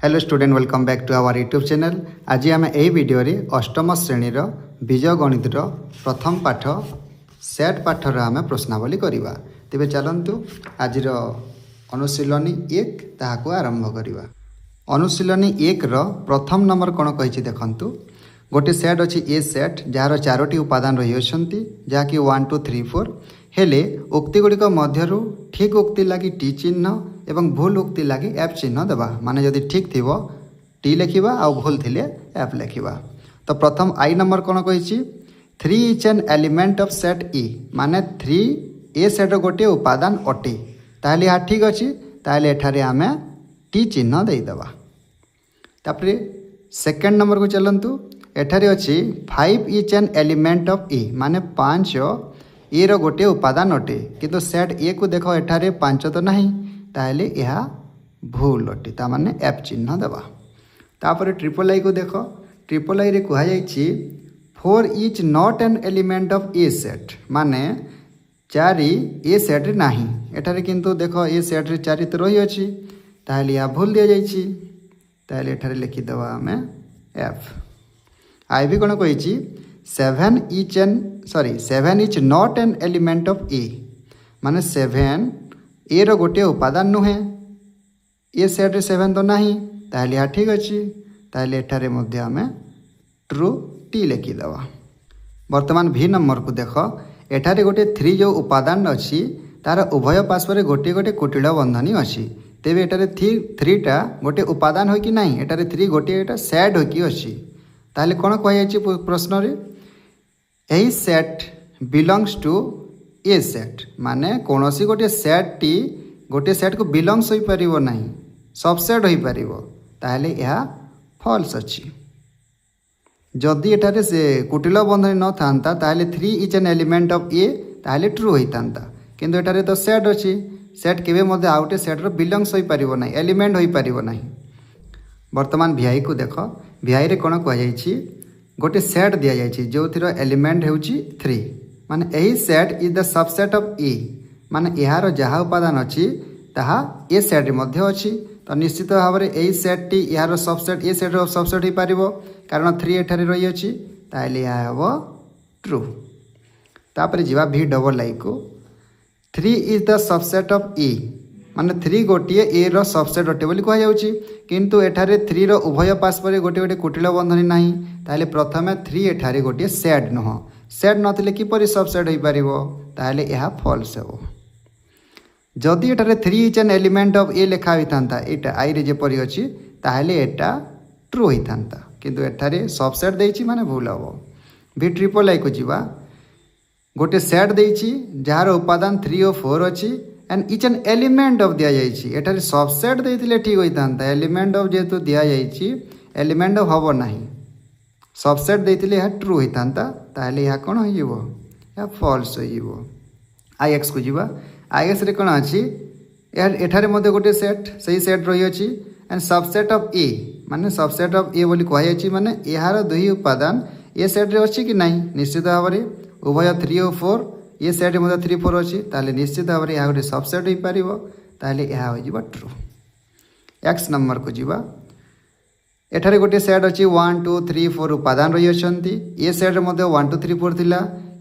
Hello student welcome back to our YouTube channel. आज आम यही वीडियो रे अष्टम श्रेणीर बीज गणित प्रथम पाठ सेट पाठर आम प्रश्नावली करवा। तेबे चलतु आज अनुशीलनी 1 ताहाको आरंभ करवा। अनुशीलनी 1 रो प्रथम नंबर कौन कही देखंतु। गोटे सेट अच्छी ए सेट जार 4टी उपादान रही अछंती जहाँकि 1 2 3 4 हेले उक्ति गुड़िक मध्यरु ठीक उक्ति लगी टी चिन्ह एवं भूल उक्ति लगी एफ चिन्ह देवा। माने जदि ठीक थी टी लिखा आ भूल थिले एफ लिखा। तो प्रथम आई नंबर कौन कही 3 is an element of set ई माने 3 ए सेट गोटे उपादान अटे। ताहले यहाँ ठीक अच्छी ताहले एठारे आमे टी चिन्ह देदेवा। तापरे सेकेंड नंबर को चलतु। एठारे अच्छी 5 इज एन एलिमेंट ऑफ ई माने 5 ए रो गोटे उपादान अटे किंतु सेट ए को देख एठारे 5 तो नहीं ताहले यह भूल अटे ता माने एफ चिन्ह देवा। तापर ट्रिपल आई को देख ट्रिपल आई रे कहा जाइछि 4 is not an element of A set माने 4 ए सेट रे नाही। एठारे किंतु देख ए सेट रे 4 तो रही अछि ताहले यह भूल दिया जाइछि ताहले एठारे लिखि देवा हमें एफ। आई भी कौन कही 7 is not an element of A माने 7 ए रो गोटे उपादान नुहे ए सेट रे 7 तो नहीं ताहले यहाँ ठीक अच्छी ताहले एठारे मध्य आमे ट्रू टी लिखि देवा। वर्तमान भी नंबर को देख एठारे गोटे 3 जो उपादान अच्छी तार उभय पार्श्व गोटे गोटे कुटिल बंधनी अच्छी। तेबे एठारे 3 टा गोटे उपादान हो कि नहीं एठारे 3 गोटे सेट हो कि अच्छी ताहले कौन कह प्रश्न रे यही set belongs to a set माने कौन सी गोटे सेट टी गोटे सेट को बिलोंग्स हो पारिबो नहीं सबसेट हो पारिबो ताहले यह फॉल्स अच्छी। जदि एठारे से कुटिल बंधनी न थांता ताहले 3 इज एन एलिमेंट ऑफ ए ताहले ट्रू होइतांता किंतु एठारे तो सेट अच्छी सेट केबे मध्ये आउटे सेट रो बिलोंग्स हो पारिबो नहीं एलिमेंट हो पारिबो नहीं। वर्तमान भिआई को देख भिआई रे कौन कह जाइछि गोटे सेट दिया जाइछि जो थिरो एलिमेंट हेउछि 3 माने एही set is the subset of A माने यार जहाँ उपादान अच्छी ताहा ए सेट मध्ये अच्छी। तो निश्चित भाव में यही सेट टी यार सबसेट ए सेट सबसेट हो पारिबो कारण 3 एठारे रही अच्छी ताहले या हबो ट्रू। तापर जीवा भी डबल आई को 3 is the subset of A माने 3 गोटे ए रो सबसेट अटे बोली कह जाउछि किंतु एठारे 3 रो उभय पार्श्व गोटे गोटे कुटिल बंधनी नहीं ताहले प्रथमे 3 एठारे गोटे सेट नुह सेट नथिले किपरि सबसेट हो पारिबो ताहले यह फॉल्स हेबो। जदि एठारे 3 इज एन एलिमेंट ऑफ ए लिखा होइतांता एटा आई रे जेपरि अछि ताहले एटा ट्रू होइतांता किंतु एठारे सबसेट देइछि माने भूल हेबो। भी ट्रिपल आई को जीवा गोटे सेट देइछि जार उपादान 3 और 4 अछि and each N element of दिया जाइछि एठारे सबसेट देइथिले ठीक होइतांता एलिमेंट ऑफ जेतु दिया जाइछि एलिमेंट ऑफ हबो नाही सबसेट देइथिले यह ट्रू होइतांता ताहले यह कोन होइबो या फॉल्स होइबो। आई एक्स को जीवा आई एक्स रे कोन अछि एठारे मध्ये गोटे सेट सही सेट रही अछि एंड सबसेट ऑफ ए माने सबसेट ऑफ ए बोली कह जाइछि माने यार दुई उपादान ए सेट रे अछि कि नहीं निश्चित भाव में उभय 3 और 4 ये सेट मध्ये 3 4 अच्छी ताहले निश्चित भाव में यह गोटे सबसेट हो पारिबो ताहले यह हो जिबा ट्रू। एक्स नंबर को जीवा एठारे गोटे सेट अच्छी 1 2 3 4 उपादान रही अछंती ए सेट मध्ये 1 2 3 4 थिला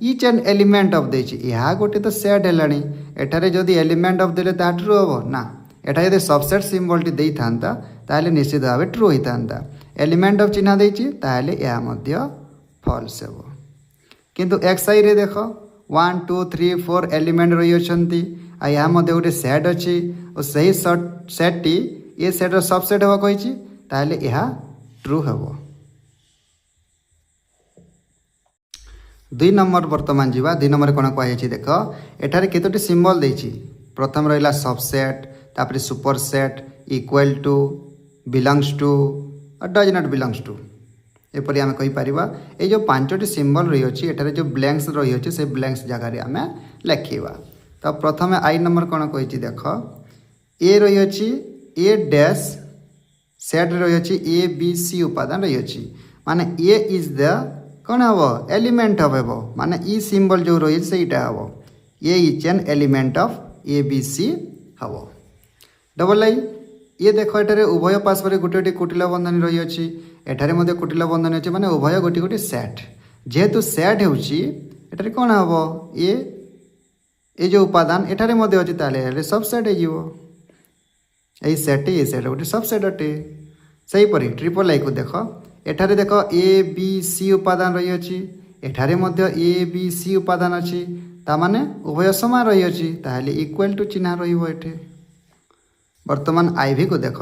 इच एन एलिमेंट ऑफ देछि यह गोटे तो सेट हेलानी एठारे जदि एलिमेंट ऑफ देले ता ट्रू हबो ना एठारे जदि सबसेट सिंबल टी देई थांता ताहले निश्चित भाव ट्रू होइतांता एलिमेंट ऑफ चिन्ह देछि ताहले यह मध्ये फॉल्स हेबो। किंतु एक्स आई रे देखो 1 2 3 4 एलिमेंट रही अछंती आ या मध्ये गोटे सेट अच्छी और सही सेट टी ए सेट रो सबसेट हेबो कहिछि ताहले यह ट्रू हेबो। 2 नंबर वर्तमान जीवा 2 नंबर कोन कह जाइछि देख एठारे केतोटी सिंबल देछि प्रथम रहिला सबसेट तापर super set equal to belongs to और डज नॉट बिलोंग्स टू एपरि आमे कहि परिबा ए जो 5टी सिंबल रही अछि एठारे जो ब्लैंक्स रही अछि से ब्लैंक्स जगह रे आमे लेखिबा। तो प्रथमे आई नंबर कोन कहिछि देख ए रही अछि ए डैश सेट रही अछि ए बी सी उपादान रही अछि माने ए इज द कोन हबो एलिमेंट ऑफ हेबो माने ई सिंबल जो रही सेटा हबो A is an element of A B C हबो। डबल आई ये देख एठारे उभय पार्श्व गोटे गोटे कुटिल बंधनी रही अछि एठारे मध्य कुटिल बंधनी अछि माने उभय गोटे गोटे सेट जेहेतु सेट होउछि एठारे कोन हबो ये जो उपादान एठारे मध्य अछि ताले सब सेट हे जिवो ए सेट गोटे सब सेट अटे सही परी ट्रिपल आई को देख एठारे देख ए बी सी उपादान रही अछि एठारे मध्य ए बी सी उपादान अछि ता माने उभय समान रही अछि ताले इक्वल टू चिन्ह रहिबो एठे वर्तमान आईवी को देख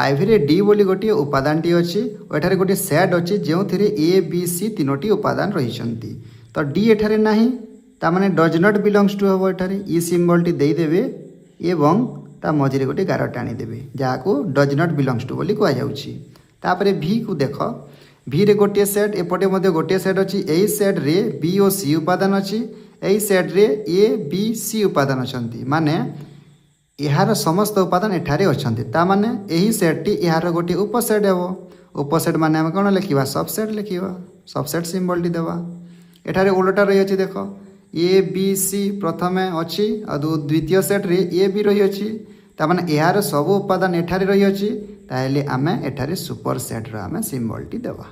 आईवी रे डी बोली गोटे उपादान टी अच्छी एठारे गोटे सेट अच्छी जो थिरे ए बी सी तीनोटी उपादान रही तो डी एठारे नाही ता माने डज नॉट बिलोंग्स टू हबो एठारे ई सिंबल टी देई देबे एवं ता मझिरे गोटे गार टाणी देबे जाको डज नॉट बिलोंग्स टू बोली कहया जाउछि तापरे भी को देख भी रे गोटे सेट एपटे मध्ये गोटे सेट अच्छी एई सेट रे बी ओ सी उपादान अच्छी एई सेट रे ए बी सी उपादान अछंती माने यार समस्त उपादान एठारे अछंती ता माने एही सेट टी यार गोटे उपसेट हेबो उपसेट माने हम कोन लिखिबा सबसेट लिखिबा सबसेट सिंबल टी देबा एठारे उल्टा रही अछि देखो ए बी सी प्रथमे अछि आ द्वितीय सेट रे ए बी रही अछि ता माने यार सब उपादान एठारे रही अछि ताहेले आमे एठारे सुपर सेट रा आमे सिंबल टी देबा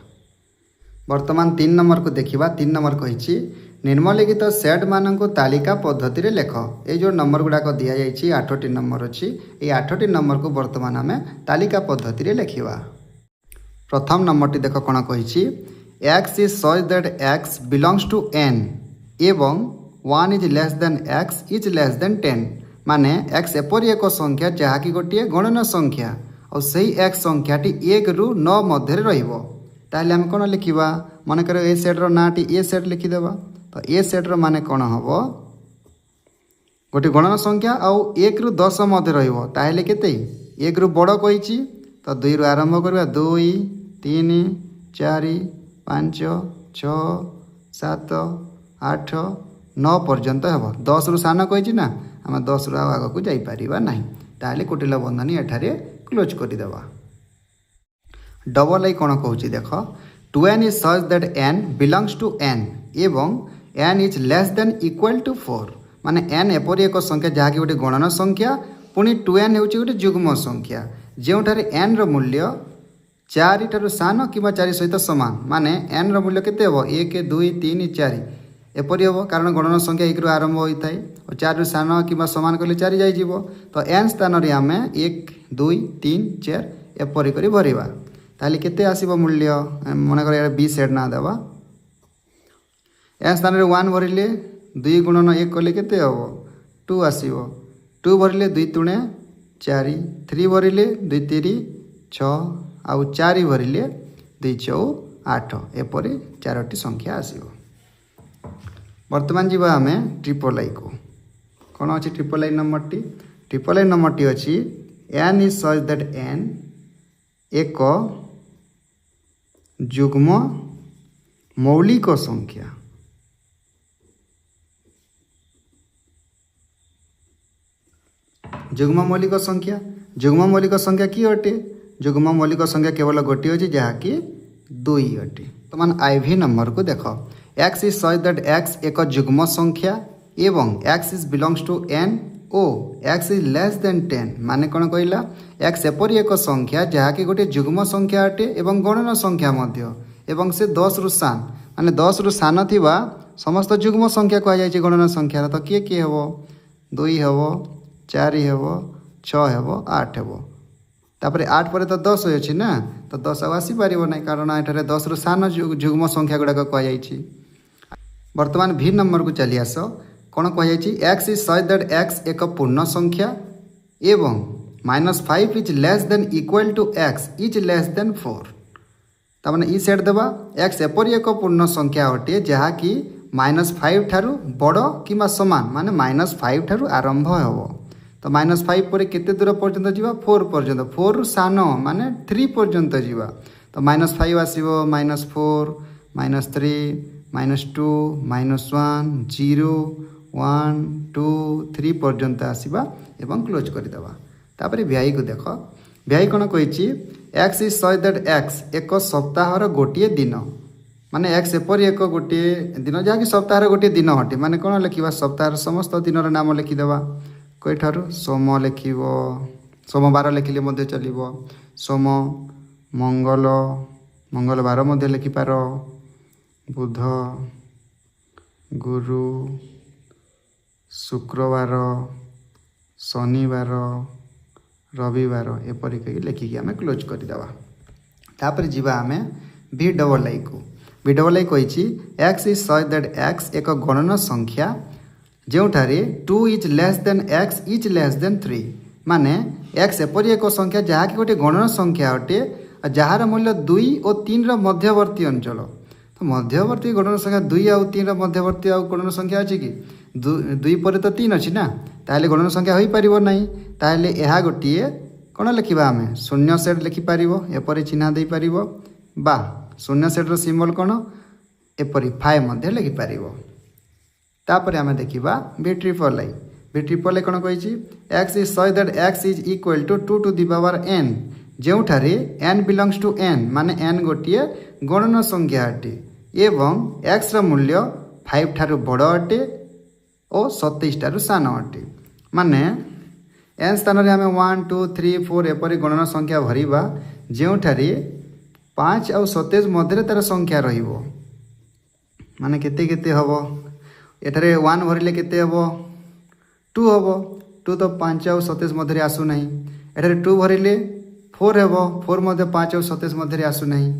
वर्तमान 3 नंबर को देखिबा 3 नंबर कहिछि निम्नलिखित सेट मानक तालिका पद्धति लेख ये जो नंबर गुड़ाक दि जाइए 8टी नंबर अच्छी ये 8टी नंबर को वर्तमान आम तालिका पद्धति लिखा प्रथम नंबर टी देख कौन कही x is such that x belongs to N एवं 1 is less than x is less than 10 माने एक्स एपरी एक संख्या जहाँकि गोटे गणन संख्या और सही एक्स संख्याटी 1 ରୁ 9 मध्य रहिबो ताहले हम कौन लिखा मन कर ए सेट्र नाटी ए सेट लिखिदेवा तो ए सेट्र माने कौन हम गोटे गणन संख्या आउ 1 ରୁ 10 मध्य रहिबो ताहले केते 1 ରୁ बड़ कहिछि तो 2 ରୁ आरंभ करबा 2 3 4 5 6 7 8 9 पर्यंत हेबो 10 ରୁ सान कहिछि ना हम 10 ରୁ आग को जाई परिबा नाही ताहले कुटिल बंधनी एठारे क्लोज करि देबा डबल आई कौन कहूँ देख 2n is such that n belongs to n एवं n is less than equal to 4 माने n एपरी एक संख्या जहाँकि गोटे गणन संख्या पुणी 2n होची गोटे जुग्म संख्या जोठारे n रो मूल्य 4 ठारू सान कि 4 सहित समान माने n रो मूल्य केते हेबो 1 2 3 4 एपरी हेबो कारण गणन संख्या 1 ରୁ आरंभ होइथाय और 4 ରୁ सान कि समान कले 4 जाई जीवो तो n स्थान रे आमे 1 2 3 4 एपरी करी भरिबा ताली केते आसीबो मूल्य मन कर बी सेट ना देबा ए स्थान रे 1 भरिले 2 गुणन 1 कले केते हबो 2 आसीबो 2 भरिले 2 3 4 3 भरिले 2 3 6 आउ 4 भरिले 2 4 8 एपरी 4टी संख्या आसीबो वर्तमान जीवा हमें ट्रिपल आई को कौन अच्छी ट्रिपल आई नंबर टी अच्छी n is such that n एक जुग्म मौलिक संख्या जुग्म मौलिक संख्या कि अटे जुग्म मौलिक संख्या केवल गोटे अच्छी जहाँकि 2 अटे तो मान आईवी नंबर को देख x is such that x एक जुग्म संख्या एवं x is belongs to n ओ x इज लेस देन 10 माने कौन कहला x एपरी एक संख्या जहाँकि गोटे जुग्म संख्या अटे एवं गणन संख्या मध्य एवं से 10 ରୁ सान माने 10 ରୁ सान थिबा समस्त जुग्म संख्या कह जाय गणन संख्या तो किए किए हेबो 2 हेबो 4 हेबो 6 हेबो 8 हेबो तापर 8 पर तो 10 होय ना तो 10 आसी पारिबो नै कारण एठारे 10 ରୁ सान जुग्म संख्या गुडा कह जाय वर्तमान भी नंबर को चली आस कौन कही x is such that x एक पूर्ण संख्या एवं -5 is less than equal to X is less than 4 तमाने ई सेट देबा एक्स एपरी एक पूर्ण संख्या अटे जहाँकि -5 ठारू बड़ कि समान माने -5 ठारू आरंभ हेबो तो -5 पर केते दूर पर्यंत जीवा 4 पर्यंत 4 ରୁ सान माने 3 पर्यंत जीवा तो -5 आसीबो -4 -3 -2 -1 0 1 2 3 पर्यंत आसीबा एवं क्लोज करदेबा तापर व्याई को देख व्याई कौन कही x is such that x एक सप्ताहर गोटे दिन माने एक्स एपरी एक गोटे दिन जहाँकि सप्ताहर गोटे दिन हटे माने कौन लिखा सप्ताह समस्त दिन नाम लिखिदेवा कईठार सोम लिखिब सोमवार लिखिले मध्य चलिबो सोम मंगल मंगलवार मध्य लिखिपार बुध गुरु शुक्रवार शनिवार रविवार एपरिक लिखिकी आम क्लोज करदेवा तापर जीवा आम भी डबल आई को भी डबल आई कही x is such that x एक गणन संख्या जोठारे 2 is less than x is less then 3 माने एक्स एपरी एक संख्या जहाँकि गोटे गणन संख्या अटे जार मूल्य 2 और 3 मध्यवर्ती अंचल तो मध्यवर्ती गणन संख्या 2 आउ 3 मध्यवर्ती आउ गणन संख्या अच्छी कि 2 पर तो 3 अच्छी ना ताहले गणन संख्या हो पार ना ताहले यह गोटे कौन लिखा आम शून्य सेट लिखिपर एपरी चिन्ह दे पार बा शून्य सेट्र सिम्बल कौन एपरी 5 लिखिपर तापर आम देखा भी ट्रिपल आई कौन कही x is such that X is equal to 2 to the power n जोठारे n बिलंग्स टू n माने n गोटे गणन संख्या अटे एवं x मूल्य 5 ठारू बड़ अटे और 27 ठारू सान अटे माने n स्थान में आम 1 2 3 4 एपरी गणन संख्या भरिबा जोठारे 5 और 27 मध्य तार संख्या रहिबो माने केते केते हबो एठारे 1 भरिले केते हबो 2 हबो 2 तो 5 और 27 मध्य आसु नहीं एठारे 2 भरिले 4 हेबो 4 मध्य 5 और 27 मध्य आसु नहीं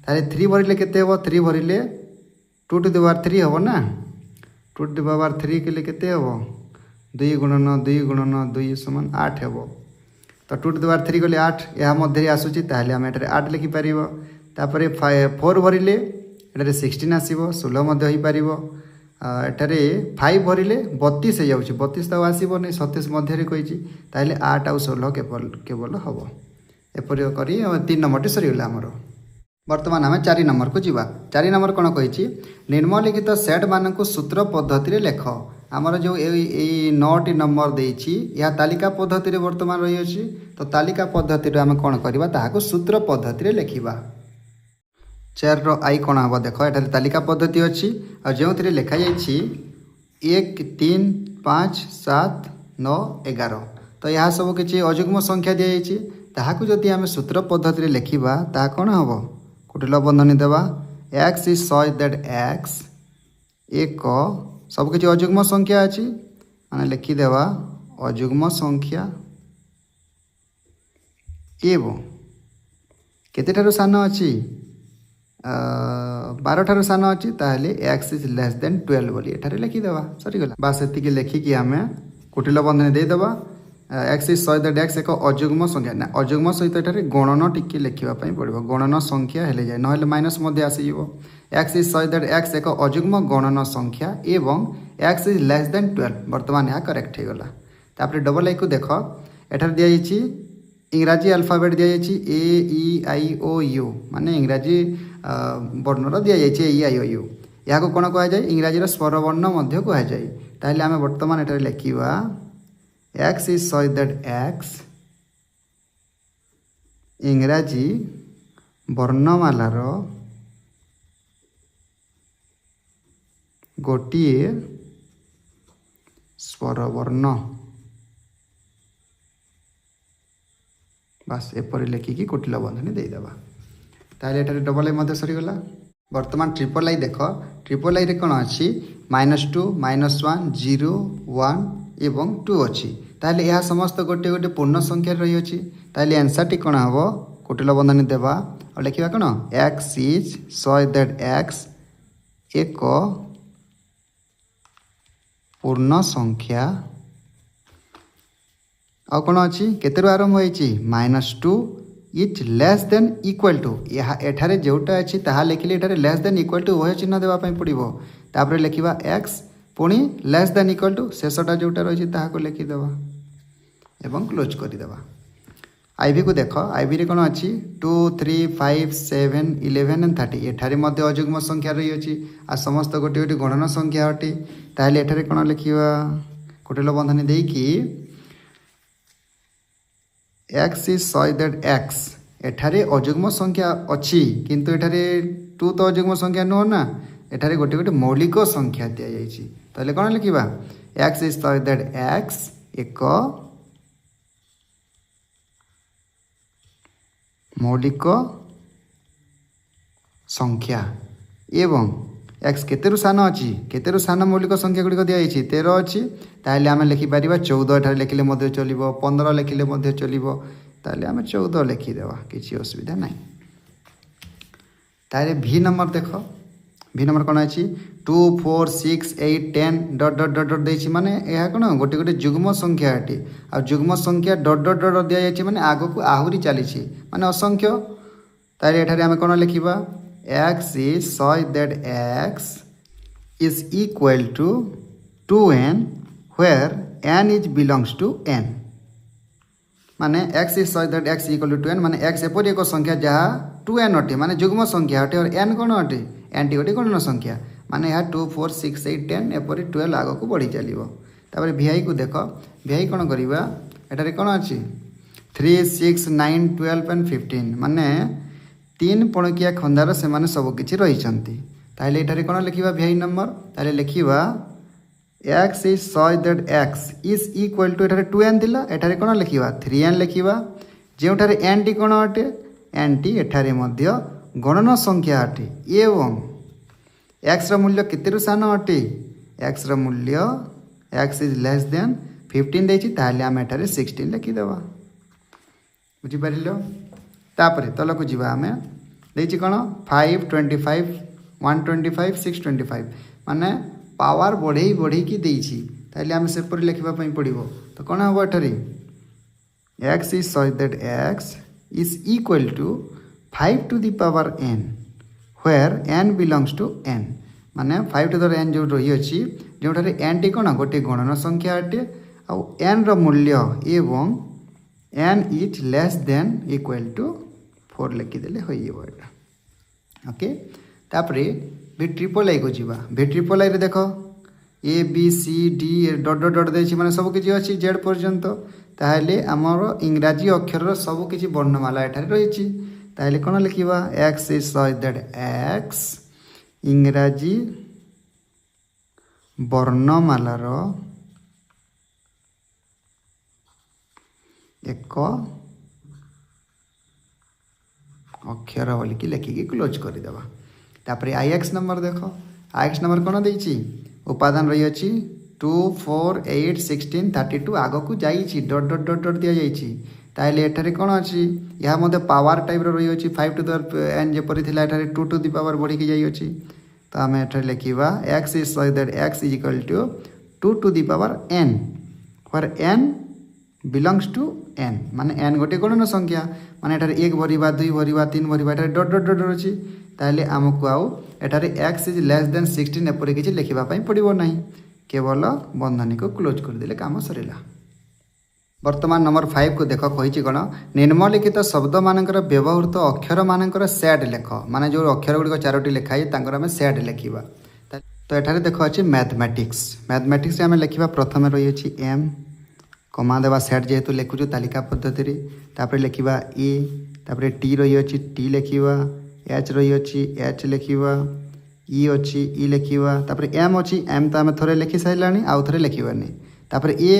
तारे 3 भरिले केते हबो 3 भरिले 2 टू द पावर 3 हबो ना 2 टू द पावर 3 के लिए केते हबो 2 गुणन 2 समान 8 हेबो तो 2 टू द पावर 3 गले 8 यह मध्य आसुची ताहले हम एठारे 8 लिखि परिबो तापरे 4 भरिले एठारे 16 आसीबो 16 मध्य होई परिबो एठारे 5 भरिले 32 हो जाउची 32 तो आसीबो नै 27 मध्य रे कहिची ताहले 8 और 16 केवल हबो एपरि करी 3 नंबर सरी गला हमरो वर्तमान आम 4 नंबर को जीवा 4 नंबर कौन कही निम्नलिखित सेट मान सूत्र पद्धति लेख आमर जो 9टी नंबर देछि या तालिका पद्धति रे वर्तमान रही अछि तो तालिका पद्धति रे आम कौन करबा ताहाको सूत्र पद्धति रे लेखिबा 4 रो आई कौन हम देख एठारे तालिका पद्धति अछि और जो लिखा जाइछि 1 3 5 7 9 11 तो यह सब किसी अजुग्म संख्या दि जाइछि ताहाको जदि आम सूत्र पद्धति रे लेखिबा ता कौन हम कुटिल बंधनी देवा x is such that x एक सब किसी अजुग्म संख्या अच्छी माने लिखिदेवा अजुग्म संख्या एवं केते ठारू सान अच्छी 12 ठारू सान अच्छी ताहले एक्स इज लेस देन 12 बोली एठारे लिखिदेवा सरीगला बास एतिकी लेखिकी आम कुटिल बंधनी देदेवा X is such that x एक अजुग्म संख्या ना अजुग्म सहित एठारे गणन टिके लिखिबापई पड़िबो गणन संख्या हेले जाय नहले माइनस मध्ये आसीबो X is such that x एक अजुग्म गणन संख्या एवं एक्स इज लेस देन 12 वर्तमान यह करेक्ट हो गला तापर डबल आई को देख एठारे दिया जाइछि इंग्राजी अल्फाबेट दिया जाइछि ए ई आई ओ यू माने इंग्राजी वर्णर दिया जाइछि ए ई आई ओ यू या को कोन कहा जाय इंग्राजी रो स्वर वर्ण मध्ये कहा जाय ताहले आमे वर्तमान एठारे लिखिबा X is such that X इंग्राजी वर्णमालार गोटिए स्वर वर्ण बास एपरि लिखिकी कुटिल बंधनी देदेबा ताहले एटारे डबल आई मध्य सरीगला वर्तमान ट्रिपल आई देख ट्रिपल आई रे कौन अच्छी -2 -1 0 1 एवं 2 अच्छी ताहले यह समस्त गोटे गोटे पूर्ण संख्या रही अछि ताहले आंसर टी कौन हम कुटिल बंधनी देवा और लिखा कौन x is such that x एक पूर्ण संख्या आ कौन अच्छी केते आरंभ होइछि -2 is less than equal to यह एठारे जोटा अच्छी ताहा लिखिले एठारे लेस देन इक्वल टू वह चिन्ह देवा पई पड़िबो तापर लिखिबा एक्स पुणी लेस देन इक्वल टू शेषटा जोटा रही ताहाको लिखिदेवा एवं क्लोज करदेवा आईवी को देख आईवी रे कौन अच्छी 2 3 5 7 11 एंड 30 एठारे मध्य अजुग्म संख्या रही अछि आ समस्त गोटे गोटे गणन संख्या अटे ताहले एठारे कौन लिखिबा कुटिल बंधनी देकी X is such that X एठारे अजुग्म संख्या अच्छी किंतु एठारे 2 तो अजुग्म संख्या नुह ना एठारे गोटे गोटे मौलिक संख्या दि जाइछि ताहले कौन लिखिबा X is such that x एक मौलिक संख्या एवं एक्स केतेरु सान अच्छी केतेरु सान मौलिक संख्या गुड़िक दिखाई 13 अच्छी ताहले आम लिखिपर 14 एठार लिखिले चलो 15 लिखिले चलो ताहले आम 14 लिखिदेवा किसी असुविधा ना। ताहले भी नंबर देख भी नंबर कौन अच्छी 2 4 6 8 10 डट डट डट डट देछि माने यह कौन गोटे गोटे जुग्म संख्या अटे आ जुग्म संख्या डट डट डट दि जाइए माने आग को आहरी चली माने असंख्य। ताहले एठारे आम कौन लिखा x is such that x is equal to 2n where n is belongs to n माने x is such that x equal to 2n माने x एपरी एक संख्या जहाँ 2n अटे माने जुग्म संख्या अटे और n कौन अटे n टी गोटे गणन संख्या माने यहाँ 2 4 6 8 10 एपरी 12 आग को बढ़ी चलो। तापर vi को देख vi कौन करवा एटारे कौन अच्छी 3 6 9 12 एंड 15 माने 3 पणकिया खंदार से माने सब किछि रहिचंती। ताहले एठारे कोन लिखिबा vi नंबर ताहले लिखिबा x is such that x is equal to एठारे 2n दिला एठारे कोन लिखिबा 3n लिखिबा जेउठारे n टी कोन अटे n टी एठारे मध्य गणन संख्या अटे एवं x र मूल्य केतेरु सान अटे x र मूल्य x is less than 15 देछि ताहले हम एठारे 16 लिखि देबा बुझि परिलो। तापरे तलक जीवा आम देखिए कौन 5 25 125 625 माने पावर बढ़े बढ़े कि देछि ताहले आम सेपरि लिखिबा पई पड़िबो तो कौन हम एठारे x is such that x is equal to 5 to the power n where n belongs to n माने 5 to the n जो रही अछि जोठारे n टी कौन गोटे गणन संख्या अटे आ n रो मूल्य एवं n is less than equal to 4 लिखिदेले हो ओके। तापरे भी ट्रिपल आई को जीवा भी ट्रिपल आई रे देख ए बी सी डी डट डट डट देछि माने सब किछि अछि जेड पर्यंत ताहले हमर इंग्राजी अक्षर सब किछि वर्णमाला एठारे रहिछि ताहले कोन लिखिबा x is such that x इंग्राजी वर्णमालार एक अक्षर बोलिकी लिखिकी क्लोज करदेवा। तापर आई एक्स नंबर देख आई एक्स नंबर कौन देछि उपादान रही अच्छी 2 4 8 16 32 आग को जाइए डट डट डट डट दि जाइए ताहले एठारे कौन अच्छी यह मध्य पावर टाइप रही अच्छी 5 टू द n जेपरी थिला एठारे 2 टू द पावर बढ़ी की जाइए तो आम एठारे लिखिबा x is such that x is equal to 2 to the power n where n belongs to n माने n गोटे गणन संख्या माने एठारे 1 भरिबा 2 भरिबा 3 भरिबा एठारे डट डट डट अछि ताहले हमकु आउ एठारे x is less than 16 एपरि किछि लिखिबा पई पड़िबो नाही केवल बंधनी को क्लोज कर देले काम सरिला। वर्तमान नंबर 5 को देख कहिछि कोन निम्नलिखित शब्द मानकर व्यवहृत अक्षर मानकर सेट लेख माने जो अक्षर गुडी को चारोटी लिखाई तांकर हम सेट लिखिबा तो एठारे देख अछि मैथमेटिक्स मैथमेटिक्स हम लिखिबा प्रथम रही अछि m कमा देवा सेट जेहेतु लिखुछु तालिका पद्धति तापर लिखिबा ए तापर टी रही अछि टी लिखिबा एच रही अछि एच लिखिबा ई अछि ई लिखिबा तापर एम अछि एम तो आम थोड़े लिखि साइलानी आउ थोड़े लिखिबानी तापर ए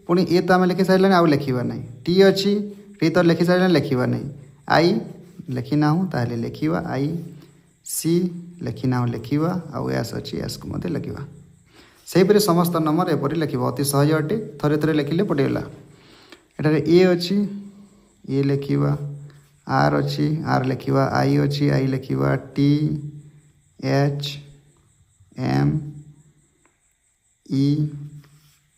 पुणी ए तो आम लिखि साइलानी आउ लिखिबा नहीं टी अछि टी तो लिखि साइलानी लिखिबा नहीं आई लिखि ना हूँ ताहले लिखिबा आई सी लिखि ना हूँ लिखिबा आउ एस अछि एस को मते लिखिबा सेहीपरि समस्त नंबर एपरि लिखिबा अति सहज अटे थरे थरे लिखिले पड़ेगा एठारे ए अछि ए लिखिबा आर अछि आर लिखिबा आई अछि आई लिखिबा T H M E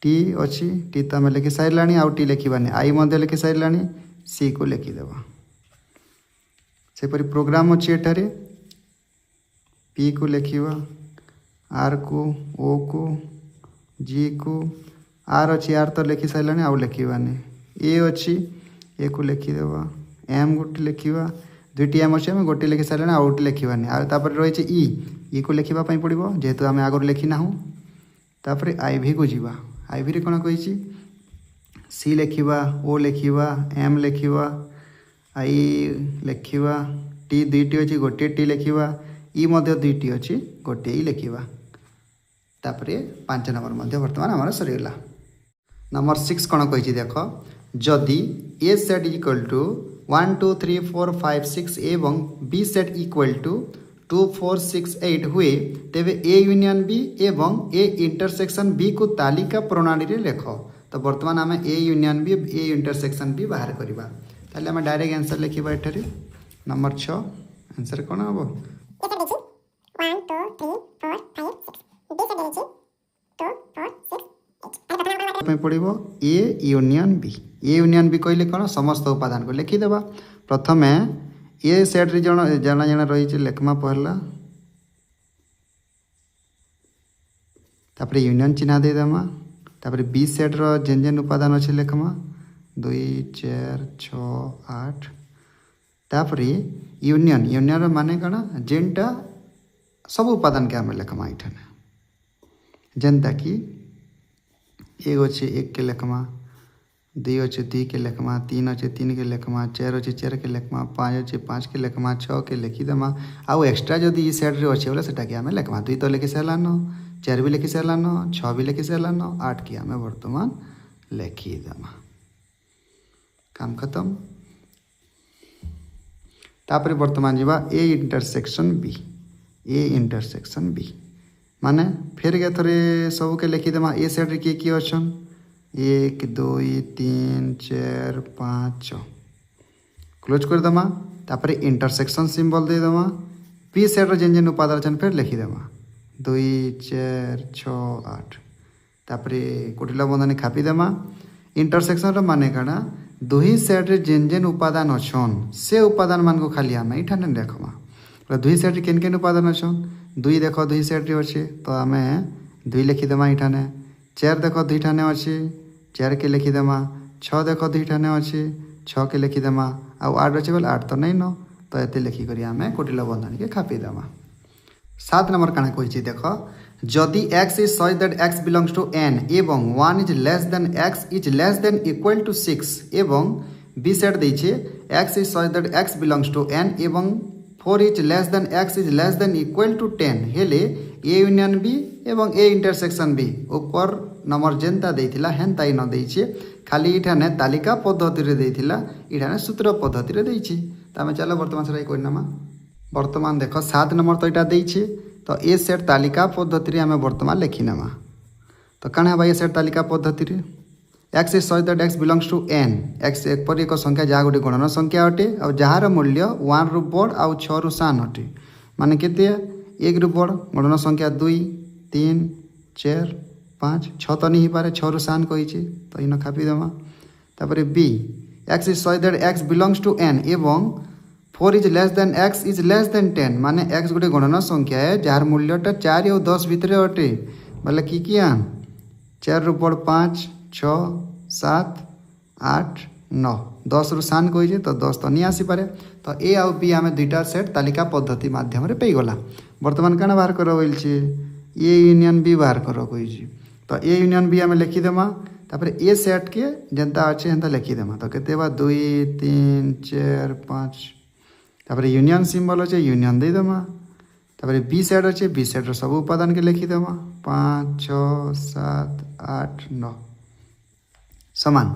T अच्छी टी तो आम लिखि सारे आउ टी लिखिबानी आई मध्य लिखि सारे सी को लिखिदेव सेपरी प्रोग्राम अच्छी एठारे पी को लिखिबा आर को ओ को जी को आर अच्छी आर तो लिखि सारे आउ लिखिबानी ए अच्छी ए को लिखिदेवा एम गोटे लिखा दुईटी एम अच्छे आम गोटे लिखि सारे आउ गोटे लिखिबानी आपर रही ई को लिखापी पड़ो जेहेतु आम आगुरी लिखि ना तापर आई भी को जीवा आई भी कौन कही सी लिखा ओ लिखा एम लिखा आई लिखा टी दुईटी अच्छी गोटे टी लिखा ई दुईटी अच्छी गोटे ई लिखा तापर 5 नंबर बर्तमान आम सरीगला। नंबर 6 कौन कही देख जदि ए सेट इक्वल टू 1 2 3 4 5 6 एवं बी सेट इक्वल टू 2 4 6 8 हुए तेबे ए यूनियन बी एवं ए इंटरसेक्शन बी को तालिका प्रणाली रे लेख। तो बर्तमान आम A union B A intersection B बाहर करवा ताले आम डायरेक्ट आंसर लिखा एठारे नंबर 6 आंसर कौन हम पड़ो ए यूनियन बी कहले कौन समस्त उपादान को लिखिदेवा। प्रथम ए सेट रे जन जना जना रही लेखमा पहला तापरे यूनियन चिन्ह देदेमा तापरे बी सेट रो जेन जेन उपादान अच्छे लेखमा 2 4 6 8 तापरे यूनियन माने कण जेनटा सब उपादान के आम लेखमा इठान जेनता कि एक अच्छे 1 के लेखमा 2 अच्छे 2 के लेखमा 3 अच्छे 3 के लेखमा 4 अच्छे 4 के लेखमा 5 अच्छे 5 के लेखमा 6 के लिखिदेमा आउ एक्सट्रा जदि ई सेट रे अच्छे बोले सेटा के आम लेखमा 2 तो लिखि सारान 4 भी लिखि सारान 6 भी लिखि सारान 8 की आम वर्तमान लिखिदेमा काम खत्म। तापर वर्तमान जीवा ए इंटरसेक्शन बी माने फिर के थोड़े सब के लिखिदेमा ए सेट रे किए अच्छन 1 2 3 4 5 क्लोज करदेमा तापर इंटरसेक्शन सिंबल देदेमा बी सेट जेन जेन उपादान अच्छन फिर लिखिदेमा 2 4 6 8 तापर कोटिला बंधनी खापिदेमा इंटरसेक्शन माने काना दुही सेट रे जेन जेन उपादान अच्छन से उपादान मान को खाली आम इठाने देखमा दुही सेट रे केन केन उपादान अच्छन 2 देख दुही सेट रे अच्छे तो आम 2 लिखिदेमा इठाने 4 देख 2 ठाने अच्छे 4 के लिखिदेमा 6 देख 2 ठाने अच्छे 6 के लिखिदेमा आउ 8 अच्छे बोले 8 तो नहीं न तो ये लिखिक आम कोटिला बंधनी के खापिदेमा। 7 नंबर काना कही देख जदि x is such that x belongs to n एवं 1 is less than x is less than equal to 6 एवं b सेट देछे x is such that x belongs to n एवं 4 is less than x is less than equal to 10 हेले a union b एवं a intersection b ऊपर number जेनता देथिला हेनता ही न देछे खाली इठाने तालिका पद्धति रे देथिला इठाने सूत्र पद्धति रे देछे तमे चलो वर्तमान सराई कोइनामा वर्तमान देखो 7 नंबर तो इटा देछे तो ए सेट तालिका पद्धति रे आम वर्तमान लिखिनेमा तो कण है ए सेट तालिका पद्धति रे x is such that x belongs to N x एक पर एक संख्या जहाँ गोटे गणन संख्या अटे और जार मूल्य 1 रु बड़ आउ 6 रु सान अटे माने केते 1 रु बड़ गणन संख्या 2 3 4 5 6 तो नहीं पारे 6 रु सान कही तो इन खापिदेमा तापर B x is such that x belongs to N एवं 4 is less than x is less than 10 माने एक्स गोटे गणन संख्या है जार मूल्यटा 4 और 10 भितर अटे बोले कि 4 रु बड़ 5 6 7 8 9 10 रु सान कही तो 10 तो नहीं आसीपे तो ए आउ बी आम दुईटा सेट तालिका पद्धति माध्यम पेगला बर्तमान कण बाहर कर बोलছে ए यूनियन बी बाहर कर कही तो ए यूनियन बी आम लिखिदेमा तापर ए सेट के जेनता अच्छे हेनता लिखिदेमा तो केते 2 3 4 5 तापर यूनियन सिंबल अच्छे यूनियन देदेमा तापर बी सेट अच्छे बी सेट सब उपादान के लिखिदेमा 5 6 7 8 9 समान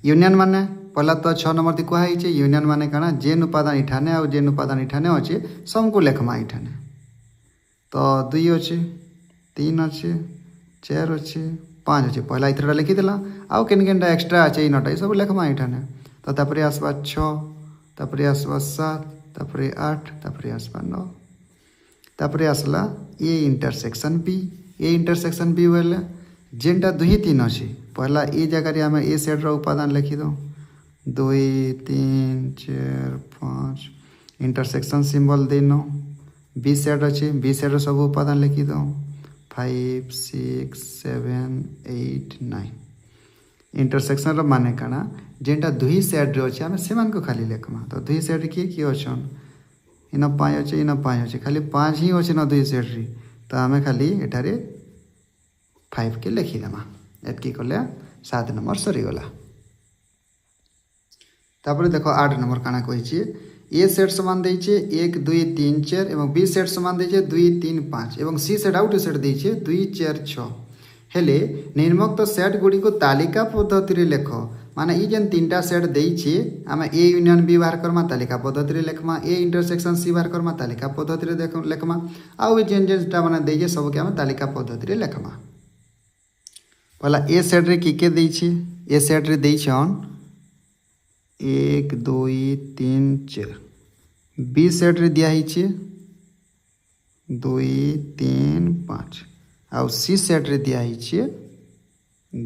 यूनियन माने पहला तो 6 नंबर दी कहुई यूनियन माने काना जेन उपादान इठाने आउ जेन उपादान इठाने अच्छे सबको लेखमा इठाने तो 2 अच्छे 3 अच्छे 4 अच्छे 5 अच्छे पहला इथरटा लिखिदेला आउ केन केनटा एक्स्ट्रा अच्छे इनटा सब लेखमा इठाने तो तापर आसवा 6 तापर आसवा 7 तापर 8 तापर आसवा 9 तापर आसला ए इंटरसेक्शन बी बोले जेनटा 2 3 अच्छे पहला ए जगह आम ए सेट रो उपादान लिखिद 2 3 4 5 intersection symbol then B set अच्छे बी सेट सब उपादान लिखिद 5 6 7 8 9 इंटरसेक्शन रो माने काना जेनटा 2 सेट रे अच्छे आम से को खाली लिखमा तो 2 सेट किए अच्छन इन 5 अच्छे इन 5 अच्छे खाली 5 ही अच्छे ना 2 सेट रे तो आम खाली एठारे 5 के लिखिदेमा एतकी कले 7 नंबर सरीगला तापर देखो 8 नंबर काना कही ए सेट समान देछे 1 2 3 4 एवं बी सेट समान देछे 2 3 5 एवं सी सेट आउट सेट देछे 2 4 6 हेले निम्नोक्त सेट गुड़ी को तालिका पद्धति रे लेख माने ई जेन तीनटा सेट देइछि आमे ए यूनियन बी बाहर करमा तालिका पद्धति रे लेखमा ए इंटरसेक्शन सी बाहर करमा तालिका पद्धति रे लेखमा आउ जेन जेनटा माने देइजे सब के आमे तालिका पद्धति रे लेखमा। पहला ए सेट रे की के देइछि ए सेट रे देइछन 1 2 3 4 बी सेट रे दिया हिछि 2 3 5 आउ सी सेट रे दिया हिछि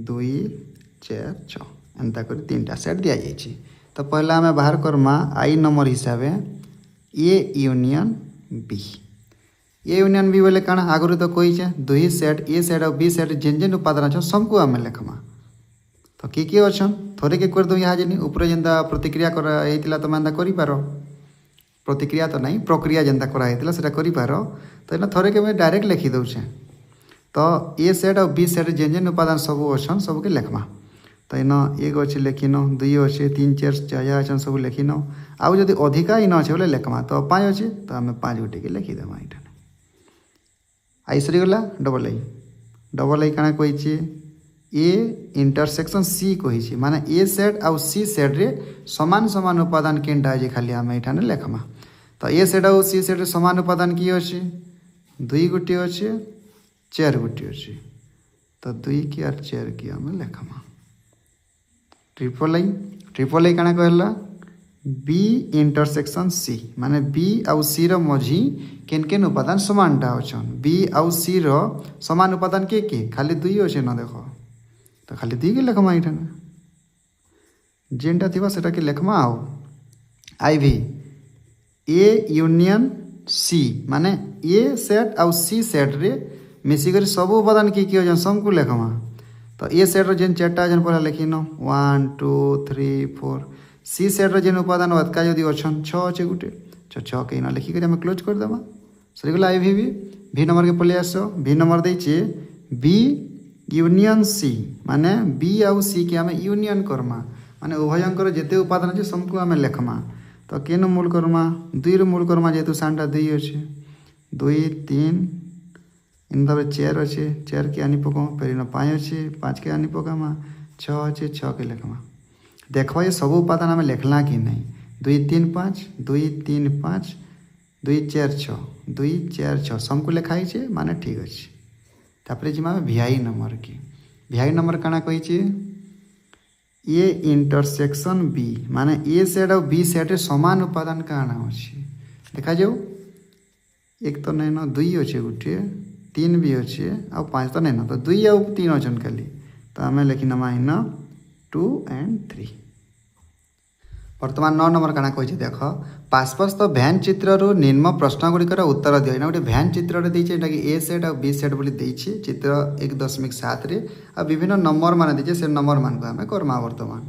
2 4 6 एंता कर तीनटा सेट दिया जाइए। तो पहला आम बाहर करमा आई नंबर हिसाब A union B. A union B बोले काना आगु तो कहीचे दुई सेट ए सेट और बी सेट जेन जेन उपादान अच्छे सबको आम लेखमा। तो किए अच्छन थोड़े के कर दो यहाँ जेनी ऊपर जेनता प्रतिक्रिया कराइला तुम एंता कर प्रतिक्रिया तो नहीं प्रक्रिया जेनता कराइला सेटा कर तो इना थोड़े के डायरेक्ट लिखी दौचे। तो ए सेट और बी सेट जेन जेन उपादान सब अच्छन सबके लेखमा। तो इन एक अच्छे लिखिन 2 अच्छे 3 4 जहाँ अच्छे सब लिखिन आउ जदि अधिका इन अच्छे बोले लेखमा। तो 5 अच्छे तो आम 5 गोटे के लिखिदेमा यहाँ आई सरीगला डबल आई काना कही ए इंटरसेक्शन सी कही माने ए सेट आउ सी सेट रे समान समान उपादान केनटा है खाली आम यहाँ लेखमा। तो ए सेट आउ सी सेट रे समान उपादान किए अच्छे 2 गोटे अच्छे 4 गोटे अच्छे। तो 2 की और 4 की आम लेखमा। ट्रिपल आई काना कहला बी इंटरसेक्शन सी माने बी आउ सी रो मझी केन केन उपादान समानटा अच्छन बी आउ सी रो समान उपादान के खाली 2 अच्छे न देख। तो खाली 2 के लेखमा यहाँ जेनटा थिबा सेटा के लेखमा। आओ आई भी ए यूनियन सी माने ए सेट आउ सी सेट रे मिसिकर सब उपादान के अच्छन सबको लेखमा। तो ए सेट जेन 4टा जेन पहला लिखिन 1 2 3 4 सी सेट जेन उपादान अदका जदि अच्छन 6 अच्छे गोटे 6 के इना लिखिक आम क्लोज करदेमा सरीगला। आई भी नंबर के पलि आस भी नंबर देइछे बी यूनियन सी माने बी आउ सी के आम यूनियन करमा माने उभयंकर जेते उपादान अच्छे सबको आम लेखमा। तो केन मूल करमा 2 रो मूल करमा जेहेतु सानटा 2 अच्छे 2 3 इन 4 अच्छे 4 के आनी पकाऊ फिर इन 5 अच्छे 5 के आनी पकामा 6 अच्छे 6 के लेखमा। देखो ये सब उपादान आम लिखला कि नहीं 2 3 5 2 3 5 2 4 6 2 4 6 सबको लिखाई छे माने ठीक अच्छे। तापर जिमा भिआई नंबर की भिआई नंबर काना कही ए इंटरसेक्शन बी माने ए सेट और बी सेट समान उपादान काना अच्छे देखा जाऊ। एक तो नहीं न 2 अच्छे गोटे 3 भी अच्छे आ 5 तो नहीं ना तो 2 आउ 3 अच्छन खाली। तो आम लिखिनमा इन 2 and 3। बर्तमान 9 नंबर काना कही देख पासपास तो भैन चित्रु निम्न प्रश्न गुड़िकर उत्तर दियो गोटे भैन चित्र देखे कि ए सेट और बी सेट बोली देछि चित्र 1.7 रे आ विभिन्न नंबर मान देचे से नंबर मान को आम करमा। बर्तमान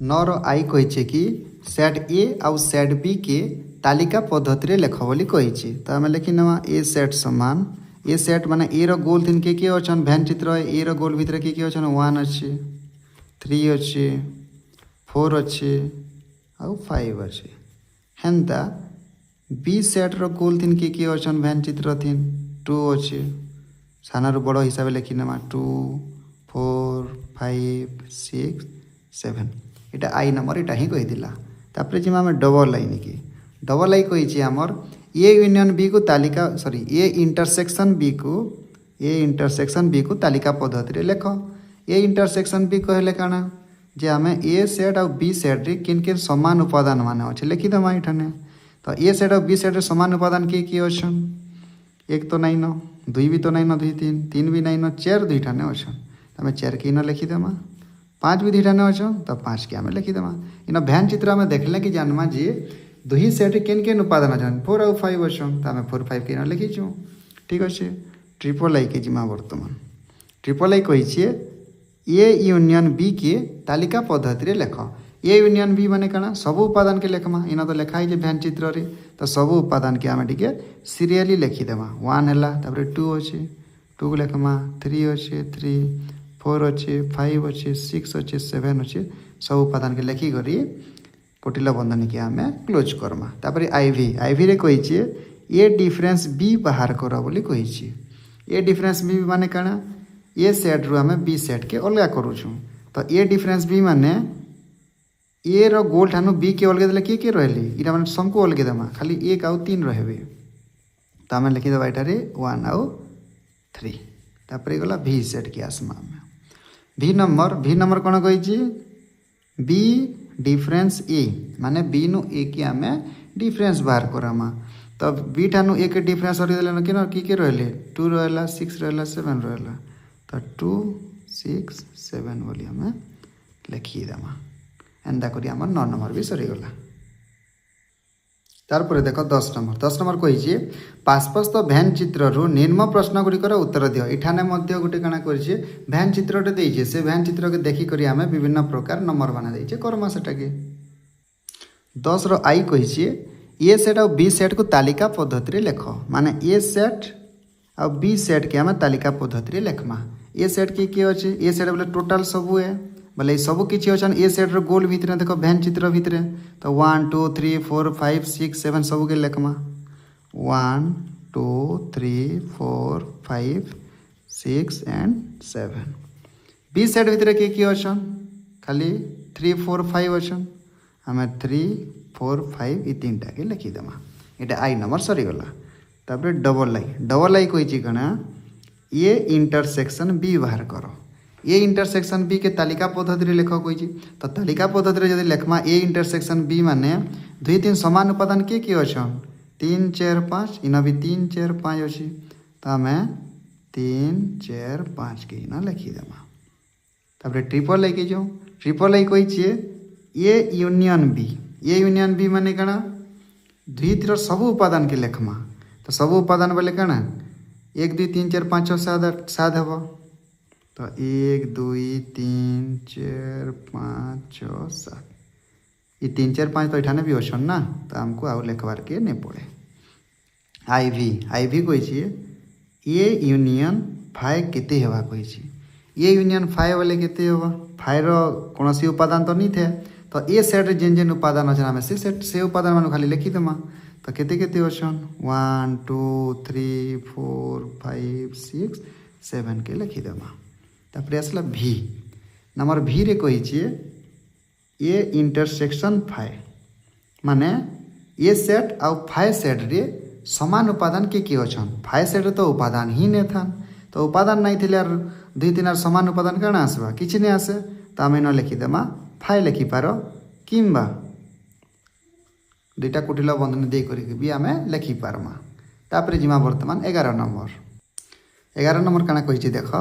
9 रो आई कही कि सेट ए आउ सेट बी के तालिका पद्धति रे लेख बोली कही। तो आम लिखिनमा ए सेट समान ए सेट माने ए रो गोल थिन के अच्छन भैन चित्र ए रो गोल भितर के अच्छन 1 अच्छे 3 अच्छे 4 अच्छे आउ 5 अच्छे हेन्ता बी सेट रो गोल थिन के अच्छन भैन चित्र थिन 2 अच्छे सानारू बड़ हिसाब लिखिनेमा 2 4 5 6 7 इटा आई नंबर इटा ही कहीदिला। तापर जिमा आम डबल लाइन की डबल आई कही आमर ए यूनियन बी को तालिका सॉरी ए इंटरसेक्शन बी को तालिका पद्धति रे लेख। ए इंटरसेक्शन बी कहले काना जे आम ए सेट और बी सेट रे किन किन समान उपादान मान अच्छे लिखिदेमा यहाँ। तो ए सेट और बी सेट रे समान उपादान किए अच्छन एक तो नहीं न 2 भी तो नहीं न 2 3 भी नहीं न 4 2 अच्छन तो आम 4 के इन लिखिदेमा 5 भी 2 अच्छन तो 5 के आम लिखिदेमा। इन भैन चित्र आम देखले कि जानमा जे 2 सेट केन केन उपादान अच्छन 4 और 5 अच्छन तो आम 4 5 के इन लिखीचु ठीक अच्छे। ट्रिपल आई के जिमा बर्तमान ट्रिपल आई कही ए यूनियन बी के तालिका पद्धति रे लेख। ए यूनियन बी माने काना सब उपादान के लेखमा इन तो लिखाई जे भैन चित्र रे। तो सब उपादान के आम टिके सीरियली लिखिदेमा 1 है तापर 2 अच्छे 2 को लेखमा 3 अच्छे 3 4 अच्छे 5 अच्छे 6 अच्छे 7 अच्छे सब उपादान के लिखिक कोटिला बंधनी के आम क्लोज करमा। तापर आईवी रे कही ए डिफरेंस बी बाहर कर बोली कही। ए डिफरेंस बी माने काना ए सेट रु आम बी सेट के अलग करूँ। तो ए डिफरेंस बी माने ए रो गोल ठानु बी के अलगे देले के रहले इटा माने सबको अलगे देमा खाली 1 आउ 3 रहबे तो आम लिखिदेवा ये 1 आउ 3 तापर गला भी सेट के आसमा भी नंबर कौन कही बी डिफरेंस ए माने बी नु ए की आम डिफरेंस बाहर करामा तो बी ठानु ए के डिफरेंस कि के रहले 2 रहला 6 रहला 7 रहला तो 2 6 7 बोली आम लिखिदेमा एंदा करी आम 9 नंबर भी सरीगला तारपर देख 10 नंबर कही पार्श्वस्थ भैन चित्र रु निम्न प्रश्न गुड़िकर उत्तर दियो इठाने गोटे काना करिए भैन चित्रटे देइछे से भैन चित्र के देखिक आम विभिन्न प्रकार नंबर बना देइछे करमा सेटाके 10 रो आई कही ए सेट और बी सेट को तालिका पद्धति लेख माने ए सेट और बी सेट के आम तालिका पद्धति लेखमा ए सेट किए अच्छे ए सेट बोले टोटाल सबू है बोले सब किसी अच्छा ए सेट रो गोल भितर देख भैन चित्र भितर तो 1 2 3 4 5 6 7 सब के लेखमा 1 2 3 4 5 6 एंड 7 बी सेट भितर किए अच्छा खाली 3 4 5 अच्छा आम 3 4 5 ये 3टा के लिखिदेमा ये आई नंबर सरीगला तापर डबल आई कही कण ये इंटरसेक्शन बी बाहर करो ए इंटरसेक्शन बी के तालिका पद्धति लेख कही तो तालिका पद्धति जब लेखमा ए इंटरसेक्शन बी माने 2 3 समान उपादान किए अच्छा 3 4 5 इन भी 3 4 5 अच्छी तो आम 3 4 5 के इन लिखिदेमा तापर ट्रिपल आई के जाऊँ ट्रिपल आई कही ए यूनियन बी माने कण 2 3 सब उपादान के लेखमा तो सब उपादान बोले कण 1 2 3 4 5 6 7 हे तो 1 2 3 4 5 6 7 ये 3 4 5 तो इठाने भी अच्छन ना तो हमको आउ लिखबार के नहीं पड़े आई भी कही ए यूनियन 5 केते हेबा कही ए यूनियन 5 बोले केते हेबा 5 रो कोनोसी उपादान तो नहीं थे तो ए सेट जेन जेन उपादान अच्छे आम से सेट से उपादान मान खाली लिखिदेमा तो केते केते अच्छन 1 2 3 4 5 6 7 के लिखिदेमा तापर आसला भी नंबर भी रे कही ए इंटरसेक्शन 5 माने ए सेट आउ 5 सेट रे समान उपादान किए अच्छन 5 सेट तो उपादान ही नहीं था तो उपादान नहीं थे 2 3 समान उपादान कण आसवा किसी नहीं आसे तो आम इन लिखिदेमा 5 लिखिपार किंबा 2टा कुटिल बंधन देकर भी आम लिखिपारमा तापर जिमा बर्तमान 11 नंबर काना कही देख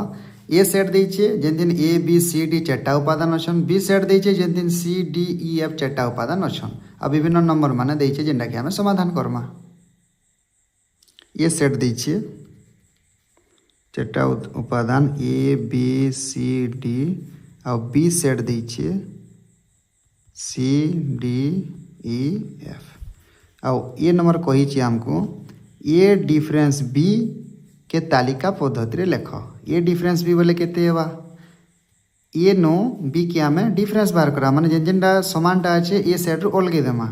ए सेट देइछे जेन दिन ए बी सी डी 4टा उपादान अच्छन बी सेट देइछे जेन दिन सी डी ई एफ 4टा उपादान अच्छन आ विभिन्न नंबर माने देइछे जेनटा कि आम समाधान करमा ए सेट देइछे 4टा उपादान ए बी सी डी आ बी सेट देइछे सी डी ई एफ आ ए नंबर कही हमको ए डिफरेंस बी के तालिका पद्धति लेख ए डिफरेंस बी बोले केते हेबा ए नो बी के आम डिफरेंस बाहर करा माने जेन जेनटा समानटा अच्छे ए सेट रु अलगे देमा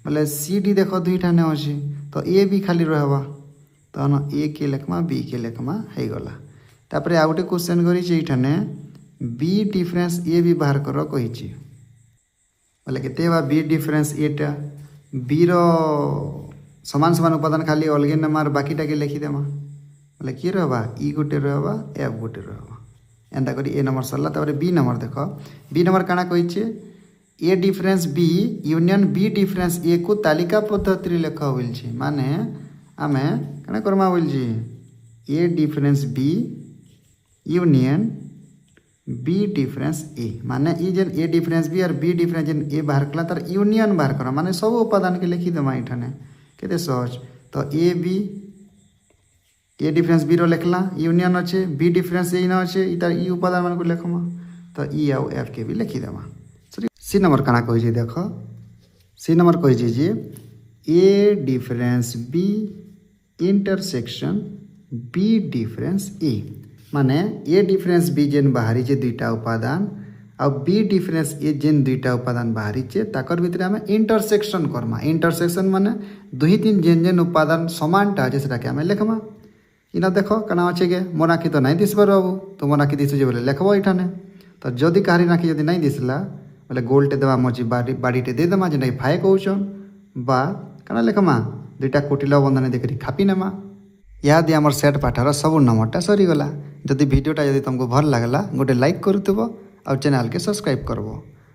बोले सी डी देख 2टा ने अच्छी तो ए बी खाली रहबा तो ए के लेखमा बी के लेखमा हो गला तापर आ गोटे क्वेश्चन करी बी डिफरेंस ए बी बाहर कर कही बोले केते हेबा बी डिफरेंस एटा बी रो समान समान उपादान खाली अलगे नमार बाकीटा के लिखिदेमा बोले किए रहा ई गोटे रहा एफ गोटे रहा एंता करी ए नंबर सरला तापर बी नंबर देख बी नंबर काना कही A difference B union B difference A को तालिका पद्धति लेख बोल माने आम क्या करमा बोल A difference B union B difference A माने ई जेन ए डिफरेंस बी और बी डिफरेंस जेन ए बाहर कला तार यूनियन बाहर कर माने सब उपादान के लिखिदेमा इठाने केते सहज तो A B A difference B रो लिखला यूनियन अच्छे बी डिफरेंस ए न अच्छे तार ई उपादान मान को लिखमा तो ई आउ एफ के भी लिखिदेमा सी नंबर काना कही देख सी नंबर कही A difference B intersection B difference A माने ए डिफरेंस बी जेन बाहरी 2टा उपादान आ बी डिफरेंस ए जेन 2टा उपादान बाहरी ताकर भितर आम इंटरसेक्शन करमा इंटरसेक्शन माने 2 3 जेन जेन उपादान समानटा अच्छे से आम लिखमा इना देख कना अच्छे गे मोर आँखि तो नहीं दिसबार बाबू तो मोर आँखि दिशुचे बोले लिखब इठाने तो जदि कहारी नाखी जदि नहीं दिसला बोले गोलटे देवा मची बाड़ीटे देदेमा जेनटा फाए कहउछन बा काना लेखमा दुईटा कुटिल बंधन देखिरी खापी नेमा। याद आमर सेट पाठर सब नंबरटा सरीगला। जदि भिडियोटा जदि तुमको भल लगला गोटे लाइक करुथबो और चैनल के सब्सक्राइब करबो।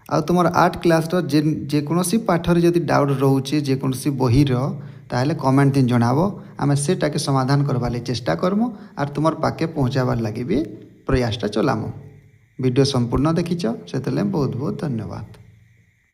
आ तुमर 8 क्लास जेकोसी पाठर जदि डाउट रोचे जेकोसी बही ताहले कमेंट दिन जनाबो आमे सेटा के समाधान करबा ले चेष्टा करमु और तुमर पाके पहुँचाबार लगी भी प्रयासटा चलामु। वीडियो संपूर्ण देखिछ से बहुत बहुत धन्यवाद।